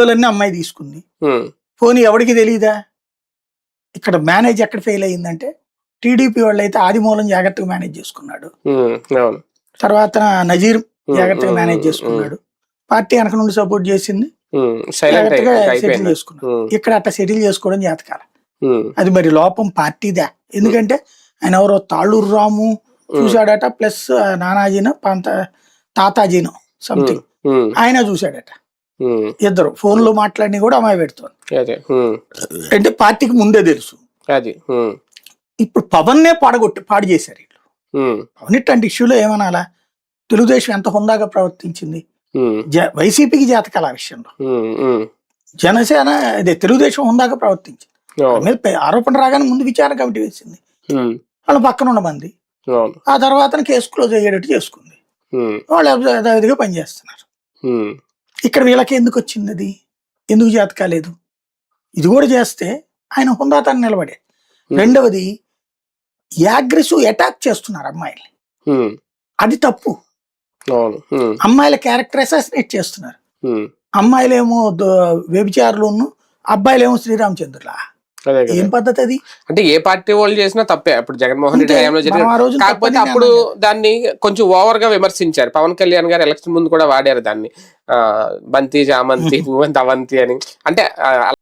ఫోటోలన్నీ అమ్మాయి తీసుకుంది. పోనీ ఎవరికి తెలియదా? ఇక్కడ మేనేజ్ ఎక్కడ ఫెయిల్ అయ్యిందంటే టీడీపీ వాళ్ళు అయితే ఆదిమూలం జాగ్రత్తగా మేనేజ్ చేసుకున్నాడు. తర్వాత నజీర్ జాగ్రత్తగా మేనేజ్ చేసుకున్నాడు. పార్టీ వెనక నుండి సపోర్ట్ చేసింది, జాగ్రత్తగా సెటిల్ చేసుకున్నాడు. ఇక్కడ అట్లా సెటిల్ చేసుకోవడం జాతకాల. అది మరి లోపం పార్టీదే. ఎందుకంటే ఆయన ఎవరో తాళ్ళూరు రాము చూశాడట, ప్లస్ నానాజీనో తాతాజీనో సంథింగ్ ఆయన చూశాడట. ఇద్దరు ఫోన్ లో మాట్లాడి కూడా అమ్మాయి పెడుతుంది. అంటే పార్టీకి ముందే తెలుసు. ఇప్పుడు పవన్ నే పాడు చేశారు వీళ్ళు. పవన్ ఇట్లాంటి ఇష్యూలో ఏమనాలా? తెలుగుదేశం ఎంత హుందాగా ప్రవర్తించింది, వైసీపీకి జాతకాల ఆ విషయంలో. జనసేన అదే తెలుగుదేశం హుందాగా ప్రవర్తించింది. మీద ఆరోపణ రాగానే ముందు విచారణ కమిటీ వేసింది, వాళ్ళు పక్కన ఉన్న మంది. ఆ తర్వాత కేసు క్లోజ్ అయ్యేటట్టు చేసుకుంది. వాళ్ళు యథావిధిగా పనిచేస్తున్నారు. ఇక్కడ వీళ్ళకి ఎందుకు వచ్చింది అది? ఎందుకు జాత కాలేదు? ఇది కూడా చేస్తే ఆయన హుందాతాన్ని నిలబడే. రెండవది, అగ్రెసివ్ అటాక్ చేస్తున్నారు అమ్మాయిల్ని. అది తప్పు. అమ్మాయిల క్యారెక్టర్ అసాసినేట్ చేస్తున్నారు. అమ్మాయిలేమో వ్యభిచారులు, అబ్బాయిలేమో శ్రీరామచంద్రులా. ఏం పద్ధతి అది? అంటే ఏ పార్టీ వాళ్ళు చేసినా తప్పే. అప్పుడు జగన్మోహన్ రెడ్డి హయాంలో జరిగింది. కాకపోతే అప్పుడు దాన్ని కొంచెం ఓవర్ గా విమర్శించారు. పవన్ కళ్యాణ్ గారు ఎలక్షన్ ముందు కూడా వాడారు దాన్ని, బంతి జామంతి పువ్వంతి అవంతి అని. అంటే